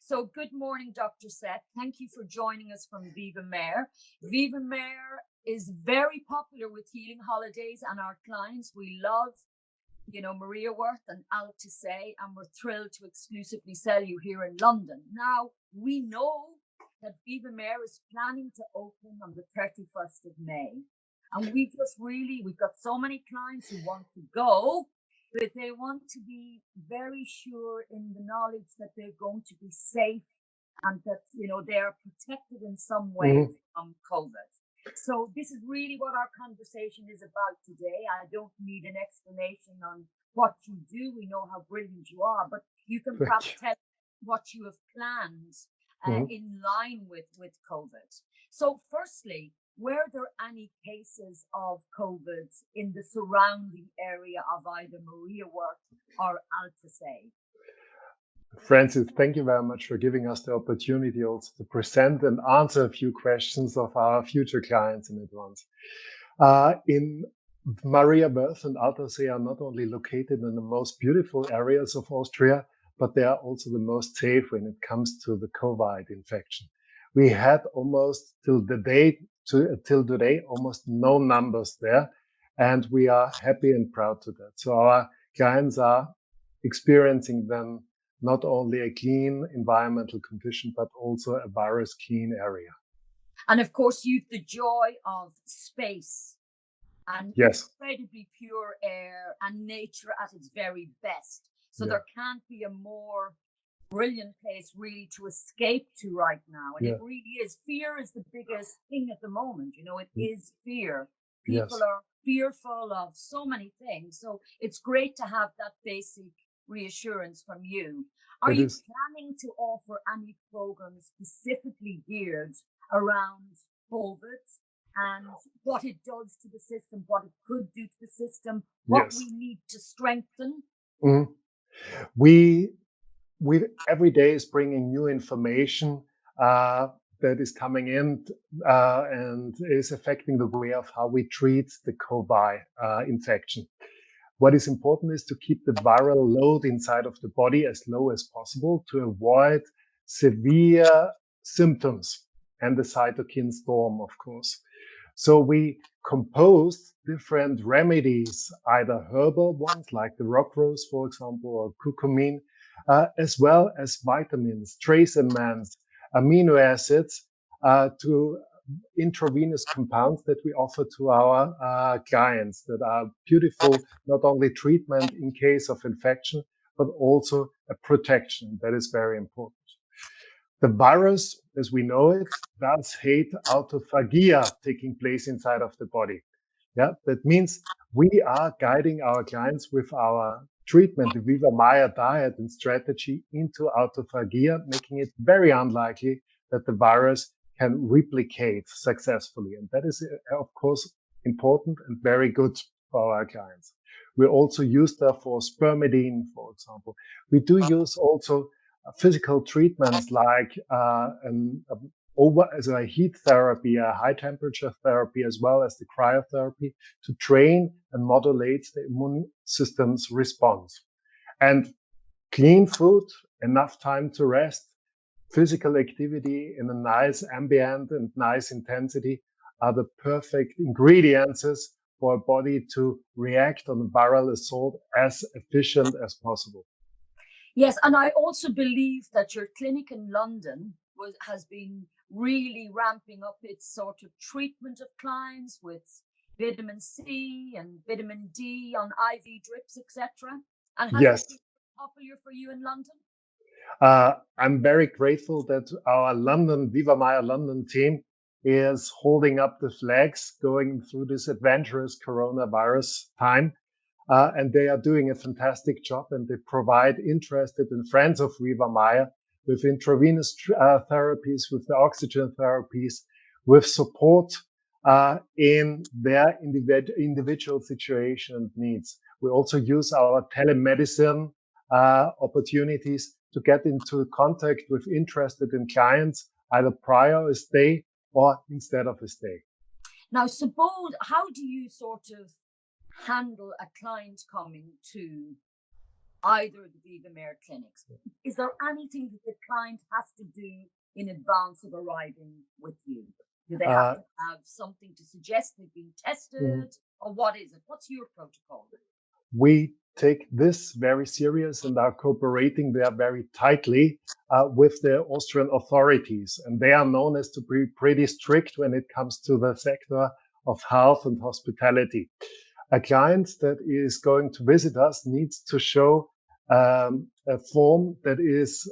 So good morning, Dr. Sepp. Thank you for joining us from VIVAMAYR. VIVAMAYR is very popular with healing holidays and our clients. We love, Maria Worth and Altausse, and we're thrilled to exclusively sell you here in London. Now, we know that VIVAMAYR is planning to open on the 31st of May. And we've got so many clients who want to go, but they want to be very sure in the knowledge that they're going to be safe and that, they are protected in some way from COVID. So this is really what our conversation is about today. I don't need an explanation on what you do. We know how brilliant you are, but you can perhaps tell what you have planned in line with COVID. So firstly, were there any cases of COVID in the surrounding area of either Maria Worth or Altausse? Francis, thank you very much for giving us the opportunity also to present and answer a few questions of our future clients in advance. In Maria Worth and Altausse are not only located in the most beautiful areas of Austria, but they are also the most safe when it comes to the COVID infection. We had almost till today almost no numbers there, and we are happy and proud to that. So our clients are experiencing then not only a clean environmental condition, but also a virus-clean area. And of course, you've the joy of space and incredibly pure air and nature at its very best. So there can't be a more brilliant place really to escape to right now. And it really is. Fear is the biggest thing at the moment. It is fear. People are fearful of so many things. So it's great to have that basic reassurance from you. Are you planning to offer any programs specifically geared around COVID and what it does to the system, what it could do to the system, what we need to strengthen? We every day is bringing new information that is coming in and is affecting the way of how we treat the COVID infection. What is important is to keep the viral load inside of the body as low as possible to avoid severe symptoms and the cytokine storm, of course. So we composed different remedies, either herbal ones like the rock rose, for example, or curcumin, as well as vitamins, trace amines, amino acids, to intravenous compounds that we offer to our clients that are beautiful, not only treatment in case of infection, but also a protection. That is very important. The virus, as we know it, does hate autophagia taking place inside of the body. That means we are guiding our clients with our treatment, the VIVAMAYR diet and strategy into autophagia, making it very unlikely that the virus can replicate successfully. And that is, of course, important and very good for our clients. We also use, therefore, spermidine, for example. We do use also physical treatments like as a heat therapy, a high temperature therapy, as well as the cryotherapy to train and modulate the immune system's response. And clean food, enough time to rest, physical activity in a nice ambient and nice intensity are the perfect ingredients for a body to react on viral assault as efficient as possible. Yes, and I also believe that your clinic in London has been really ramping up its sort of treatment of clients with vitamin C and vitamin D on IV drips, etc. And has that been popular for you in London? I'm very grateful that our VIVAMAYR London team is holding up the flags going through this adventurous coronavirus time. And they are doing a fantastic job, and they provide interested and friends of VIVAMAYR with intravenous therapies, with the oxygen therapies, with support in their individual situation and needs. We also use our telemedicine opportunities to get into contact with interested in clients, either prior a stay or instead of a stay. Now, suppose, how do you sort of handle a client coming to either the VIVAMAYR clinics. Is there anything that the client has to do in advance of arriving with you? Do they have to have something to suggest they've been tested, or what is it? What's your protocol? We take this very serious and are cooperating there very tightly with the Austrian authorities. And they are known as to be pretty strict when it comes to the sector of health and hospitality. A client that is going to visit us needs to show a form that is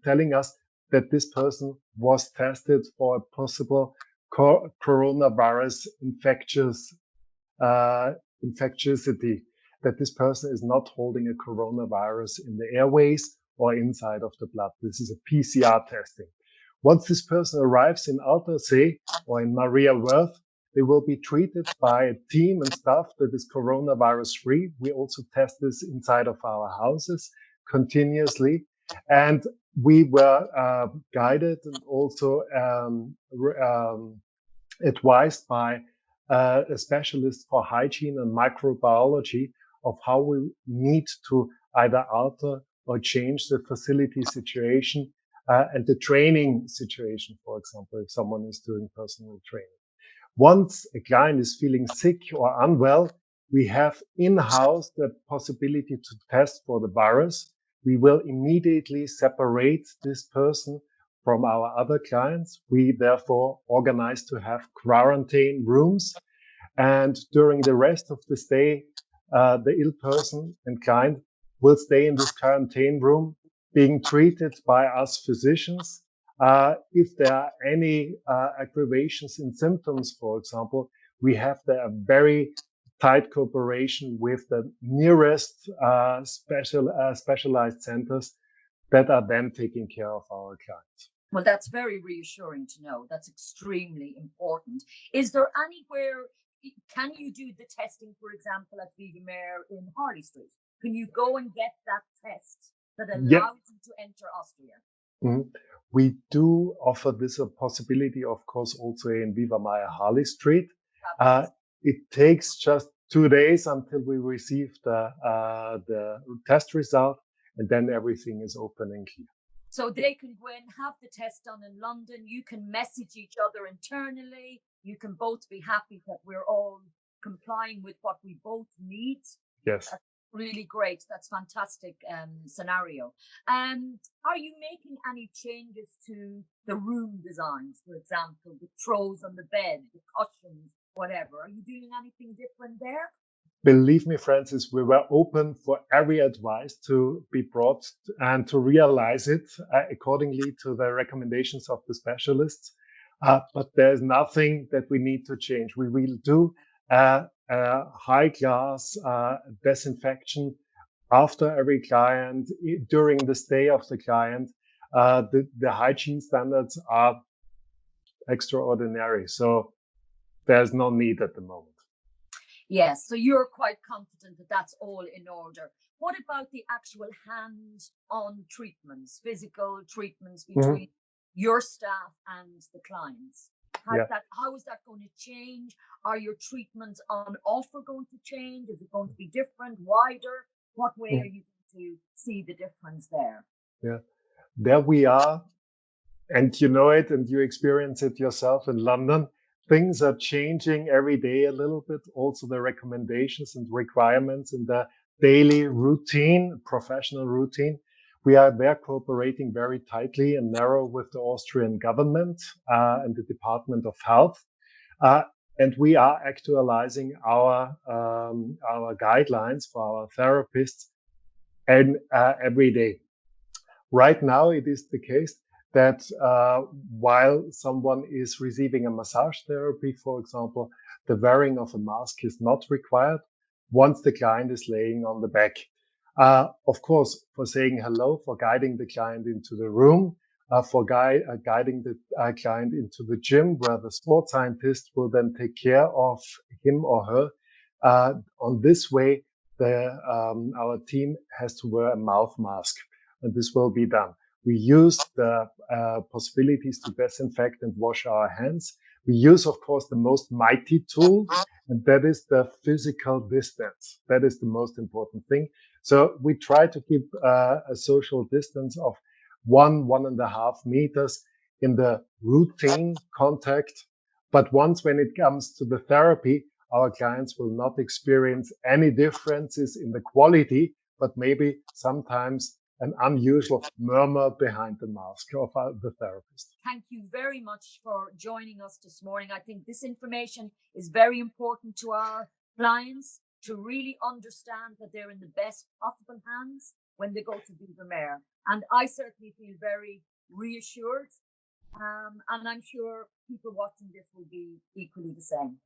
telling us that this person was tested for a possible coronavirus infectiosity, that this person is not holding a coronavirus in the airways or inside of the blood. This is a PCR testing. Once this person arrives in Altausse or in Maria Worth, they will be treated by a team and staff that is coronavirus free. We also test this inside of our houses continuously. And we were guided and also advised by a specialist for hygiene and microbiology of how we need to either alter or change the facility situation and the training situation, for example, if someone is doing personal training. Once a client is feeling sick or unwell, we have in-house the possibility to test for the virus. We will immediately separate this person from our other clients. We therefore organize to have quarantine rooms. And during the rest of the stay, the ill person and client will stay in this quarantine room, being treated by us physicians. If there are any aggravations in symptoms, for example, we have a very tight cooperation with the nearest specialized centers that are then taking care of our clients. Well, that's very reassuring to know. That's extremely important. Is there anywhere, can you do the testing, for example, at VIVAMAYR in Harley Street? Can you go and get that test that allows you to enter Austria? Mm-hmm. We do offer this a possibility, of course, also in VIVAMAYR Harley Street. It takes just 2 days until we receive the test result, and then everything is open and clear. So they can go in, have the test done in London. You can message each other internally. You can both be happy that we're all complying with what we both need. Yes. That's really great. That's fantastic scenario. Are you making any changes to the room designs, for example, the throws on the bed, the cushions, whatever? Are you doing anything different there? Believe me, Francis, we were open for every advice to be brought and to realize it accordingly to the recommendations of the specialists. But there's nothing that we need to change. We will do high class disinfection after every client, during the stay of the client. The hygiene standards are extraordinary. So there's no need at the moment. Yes, so you're quite confident that that's all in order. What about the actual hands-on treatments, physical treatments between your staff and the clients? How is that going to change? Are your treatments on offer going to change? Is it going to be different, wider? What way are you going to see the difference there? Yeah, there we are. And you know it, and you experience it yourself in London. Things are changing every day a little bit. Also, the recommendations and requirements in the daily routine, professional routine. We are there cooperating very tightly and narrow with the Austrian government and the Department of Health. And we are actualizing our guidelines for our therapists and every day. Right now, it is the case that while someone is receiving a massage therapy, for example, the wearing of a mask is not required once the client is laying on the back. Of course, for saying hello, for guiding the client into the room, for guiding the client into the gym, where the sports scientist will then take care of him or her. On this way, our team has to wear a mouth mask, and this will be done. We use the possibilities to disinfect and wash our hands. We use, of course, the most mighty tool, and that is the physical distance. That is the most important thing. So we try to keep a social distance of 1.5 meters in the routine contact. But once when it comes to the therapy, our clients will not experience any differences in the quality, but maybe sometimes an unusual murmur behind the mask of the therapist. Thank you very much for joining us this morning. I think this information is very important to our clients to really understand that they're in the best possible hands when they go to VIVAMAYR. And I certainly feel very reassured. And I'm sure people watching this will be equally the same.